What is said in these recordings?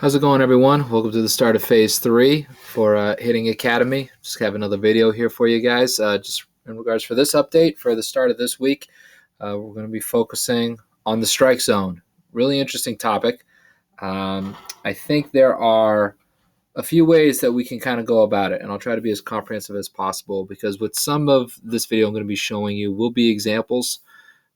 How's it going, everyone? Welcome to the start of Phase 3 for Hitting Academy. Just have another video here for you guys. Just in regards for this update for the start of this week, we're going to be focusing on the strike zone. Really interesting topic. I think there are a few ways that we can kind of go about it, and I'll try to be as comprehensive as possible because with some of this video I'm going to be showing you will be examples.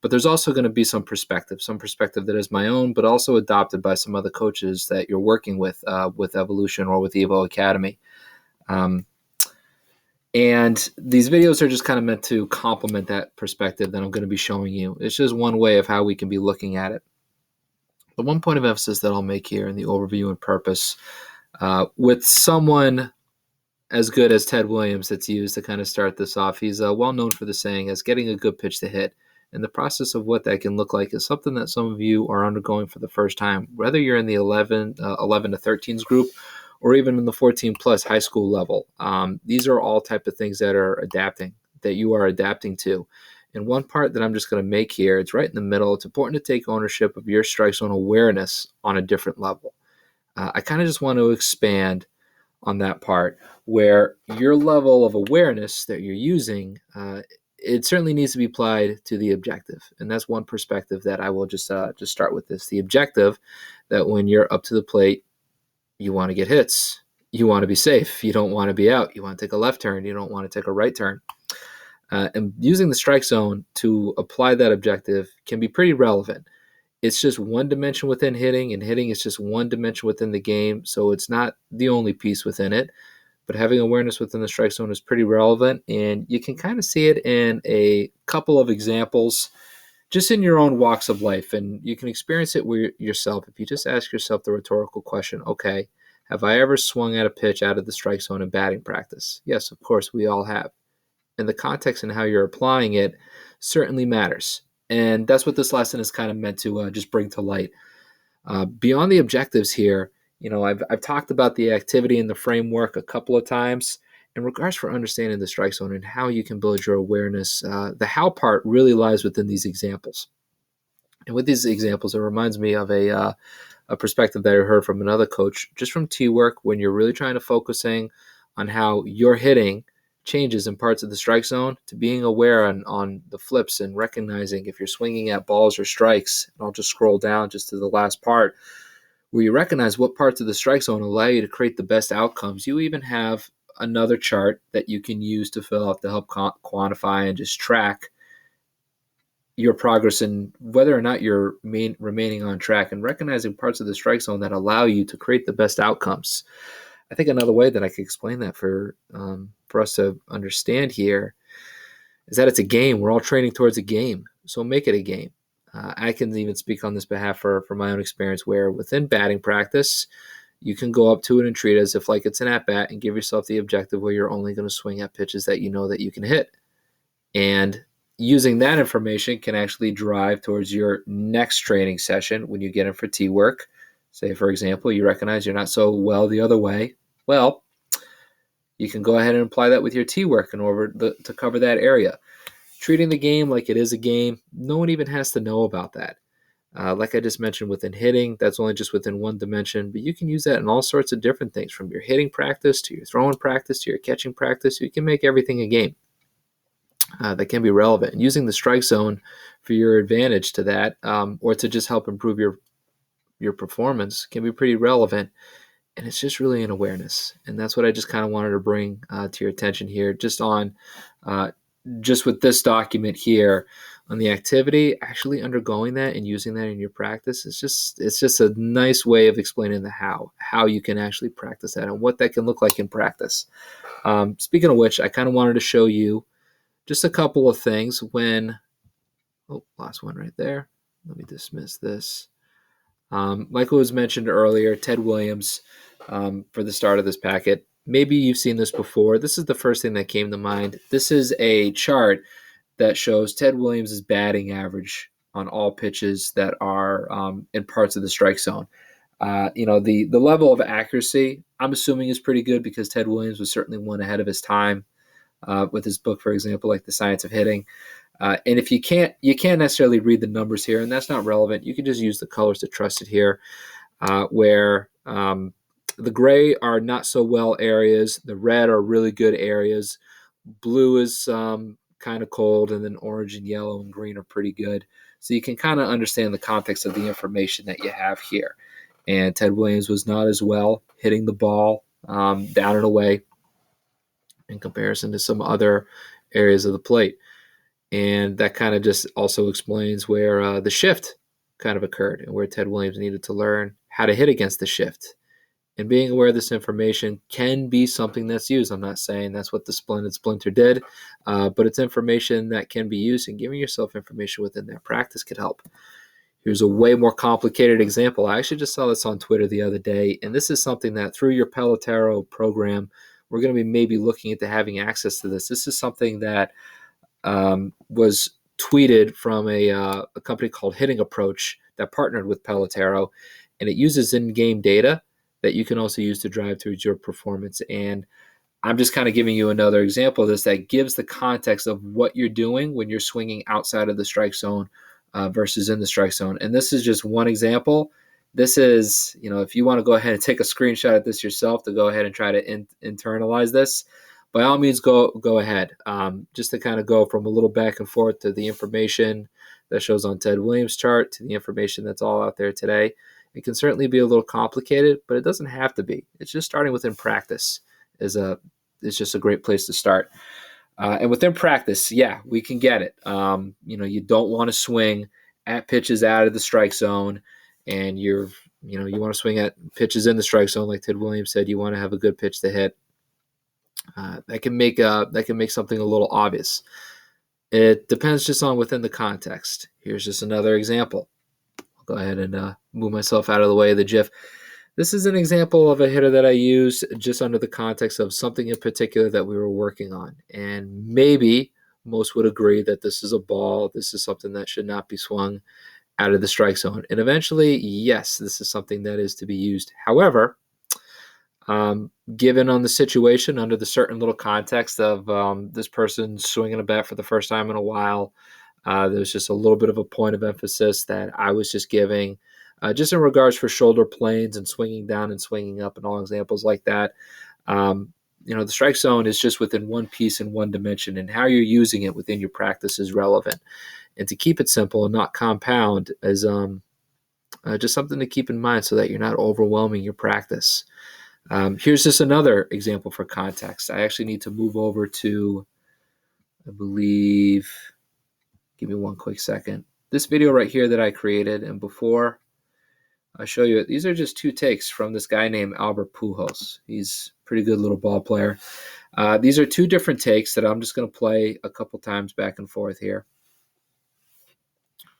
But there's also going to be some perspective that is my own, but also adopted by some other coaches that you're working with Evolution or with Evo Academy. And these videos are just kind of meant to complement that perspective that I'm going to be showing you. It's just one way of how we can be looking at it. The one point of emphasis that I'll make here in the overview and purpose, with someone as good as Ted Williams that's used to kind of start this off, he's well known for the saying as getting a good pitch to hit. And the process of what that can look like is something that some of you are undergoing for the first time, whether you're in the 11 to 13s group or even in the 14 plus high school level. These are all type of things that you are adapting to. And one part that I'm just going to make here, it's right in the middle. It's important to take ownership of your strike zone awareness on a different level. I kind of just want to expand on that part where your level of awareness that you're using, it certainly needs to be applied to the objective. And that's one perspective that I will just start with this. The objective that when you're up to the plate, you want to get hits. You want to be safe. You don't want to be out. You want to take a left turn. You don't want to take a right turn. And using the strike zone to apply that objective can be pretty relevant. It's just one dimension within hitting, and hitting is just one dimension within the game. So it's not the only piece within it. But having awareness within the strike zone is pretty relevant, and you can kind of see it in a couple of examples just in your own walks of life, and you can experience it yourself if you just ask yourself the rhetorical question, okay, have I ever swung at a pitch out of the strike zone in batting practice? Yes, of course, we all have. And the context and how you're applying it certainly matters, and that's what this lesson is kind of meant to just bring to light. Beyond the objectives here, I've talked about the activity and the framework a couple of times in regards for understanding the strike zone and how you can build your awareness. The how part really lies within these examples. And with these examples, it reminds me of a perspective that I heard from another coach, just from T-work, when you're really trying to focusing on how your hitting changes in parts of the strike zone, to being aware on the flips and recognizing if you're swinging at balls or strikes. And I'll just scroll down just to the last part, where you recognize what parts of the strike zone allow you to create the best outcomes. You even have another chart that you can use to fill out to help quantify and just track your progress and whether or not you're remaining on track, and recognizing parts of the strike zone that allow you to create the best outcomes. I think another way that I could explain that for us to understand here is that it's a game. We're all training towards a game, so make it a game. I can even speak on this behalf for my own experience, where within batting practice, you can go up to it and treat it as if like it's an at-bat and give yourself the objective where you're only going to swing at pitches that you know that you can hit. And using that information can actually drive towards your next training session when you get in for T-work. Say, for example, you recognize you're not so well the other way. Well, you can go ahead and apply that with your T-work in order to cover that area. Treating the game like it is a game, no one even has to know about that. Like I just mentioned within hitting, that's only just within one dimension, but you can use that in all sorts of different things, from your hitting practice to your throwing practice to your catching practice. You can make everything a game that can be relevant. And using the strike zone for your advantage to that, or to just help improve your performance, can be pretty relevant. And it's just really an awareness. And that's what I just kind of wanted to bring to your attention here, just with this document here on the activity, actually undergoing that and using that in your practice. It's just a nice way of explaining the how you can actually practice that and what that can look like in practice. Speaking of which, I kind of wanted to show you just a couple of things last one right there. Let me dismiss this. Like it was mentioned earlier, Ted Williams, for the start of this packet. Maybe you've seen this before. This is the first thing that came to mind. This is a chart that shows Ted Williams' batting average on all pitches that are in parts of the strike zone. The level of accuracy, I'm assuming, is pretty good because Ted Williams was certainly one ahead of his time with his book, for example, like The Science of Hitting. And if you can't necessarily read the numbers here, and that's not relevant. You can just use the colors to trust it here, where The gray are not so well areas. The red are really good areas. Blue is kind of cold, and then orange and yellow and green are pretty good. So you can kind of understand the context of the information that you have here. And Ted Williams was not as well hitting the ball down and away in comparison to some other areas of the plate. And that kind of just also explains where the shift kind of occurred and where Ted Williams needed to learn how to hit against the shift. And being aware of this information can be something that's used. I'm not saying that's what the Splendid Splinter did, but it's information that can be used, and giving yourself information within that practice could help. Here's a way more complicated example. I actually just saw this on Twitter the other day, and this is something that through your Pelotero program, we're going to be maybe looking into having access to this. This is something that was tweeted from a company called Hitting Approach that partnered with Pelotero, and it uses in-game data that you can also use to drive towards your performance. And I'm just kind of giving you another example of this that gives the context of what you're doing when you're swinging outside of the strike zone versus in the strike zone. And this is just one example. This is, if you want to go ahead and take a screenshot of this yourself to go ahead and try to internalize this, by all means, go ahead. Just to kind of go from a little back and forth to the information that shows on Ted Williams' chart to the information that's all out there today. It can certainly be a little complicated, but it doesn't have to be. It's just starting within practice is just a great place to start. And within practice, yeah, we can get it. You don't want to swing at pitches out of the strike zone, and you want to swing at pitches in the strike zone, like Ted Williams said. You want to have a good pitch to hit. That can make something a little obvious. It depends just on within the context. Here's just another example. Go ahead and move myself out of the way of the GIF. This is an example of a hitter that I used just under the context of something in particular that we were working on. And maybe most would agree that this is a ball. This is something that should not be swung out of the strike zone. And eventually, yes, this is something that is to be used. However, given on the situation, under the certain little context of this person swinging a bat for the first time in a while, there's just a little bit of a point of emphasis that I was just giving, just in regards for shoulder planes and swinging down and swinging up and all examples like that. The strike zone is just within one piece and one dimension, and how you're using it within your practice is relevant. And to keep it simple and not compound is just something to keep in mind so that you're not overwhelming your practice. Here's just another example for context. I actually need to move over to, I believe, give me one quick second. This video right here that I created, and before I show you it, these are just two takes from this guy named Albert Pujols. He's a pretty good little ball player. These are two different takes that I'm just going to play a couple times back and forth here.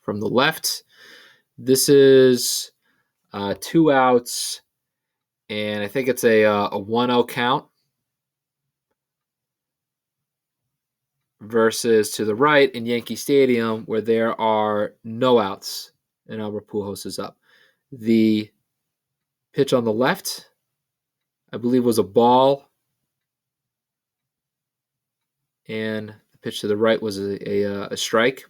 From the left, this is 2 outs, and I think it's a 1-0 count. Versus to the right in Yankee Stadium, where there are no outs and Albert Pujols is up. The pitch on the left, I believe, was a ball, and the pitch to the right was a strike,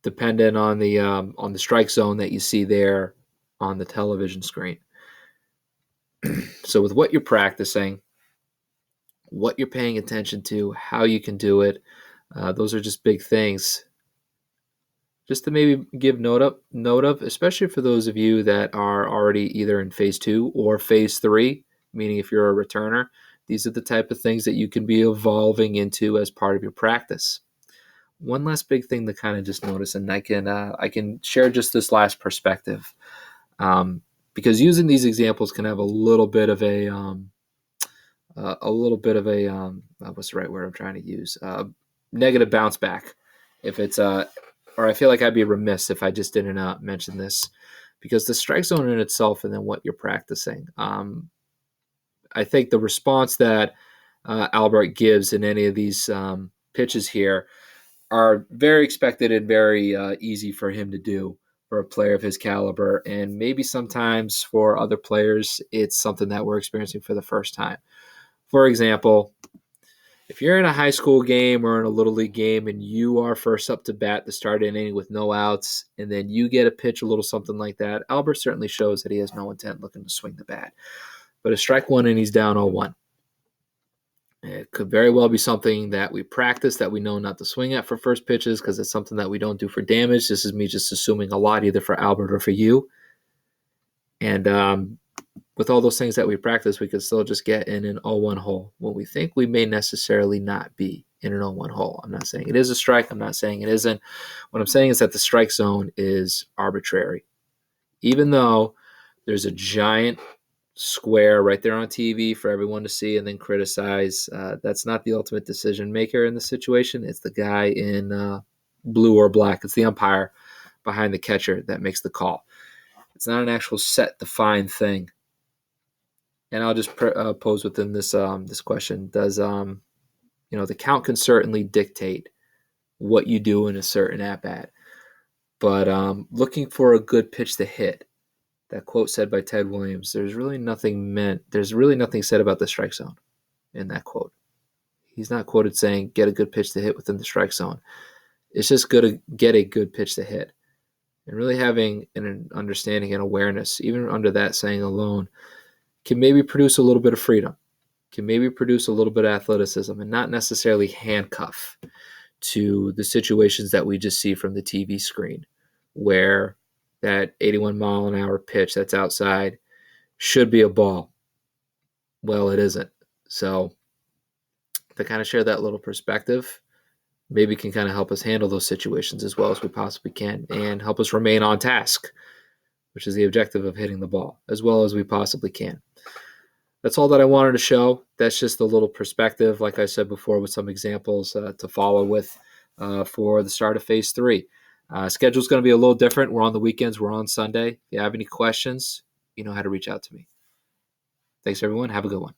dependent on the strike zone that you see there on the television screen. So with what you're practicing, what you're paying attention to, how you can do it, those are just big things just to maybe give note of, especially for those of you that are already either in phase 2 or phase 3, meaning if you're a returner. These are the type of things that you can be evolving into as part of your practice. One last big thing to kind of just notice, and I can share just this last perspective, because using these examples can have a little bit of a what's the right word I'm trying to use? Negative bounce back. If it's or I feel like I'd be remiss if I just didn't mention this, because the strike zone in itself and then what you're practicing. I think the response that Albert gives in any of these pitches here are very expected and very easy for him to do for a player of his caliber. And maybe sometimes for other players, it's something that we're experiencing for the first time. For example, If you're in a high school game or in a little league game and you are first up to bat to start an inning with no outs, and then you get a pitch, a little something like that, Albert certainly shows that he has no intent looking to swing the bat. But a strike one and he's down 0-1. It could very well be something that we practice that we know not to swing at for first pitches because it's something that we don't do for damage. This is me just assuming a lot either for Albert or for you. And with all those things that we practice, we could still just get in an 0-1 hole when we think we may necessarily not be in an 0-1 hole. I'm not saying it is a strike. I'm not saying it isn't. What I'm saying is that the strike zone is arbitrary. Even though there's a giant square right there on TV for everyone to see and then criticize, that's not the ultimate decision maker in the situation. It's the guy in blue or black. It's the umpire behind the catcher that makes the call. It's not an actual set, defined thing. And I'll just pose within this this question: does the count can certainly dictate what you do in a certain at bat, but looking for a good pitch to hit. That quote said by Ted Williams. There's really nothing said about the strike zone in that quote. He's not quoted saying get a good pitch to hit within the strike zone. It's just good to get a good pitch to hit, and really having an understanding and awareness, even under that saying alone, can maybe produce a little bit of freedom, can maybe produce a little bit of athleticism, and not necessarily handcuff to the situations that we just see from the TV screen, where that 81-mile-an-hour pitch that's outside should be a ball. Well, it isn't. So to kind of share that little perspective, maybe can kind of help us handle those situations as well as we possibly can and help us remain on task, which is the objective of hitting the ball, as well as we possibly can. That's all that I wanted to show. That's just a little perspective, like I said before, with some examples to follow with for the start of Phase 3. Schedule's going to be a little different. We're on the weekends. We're on Sunday. If you have any questions, you know how to reach out to me. Thanks, everyone. Have a good one.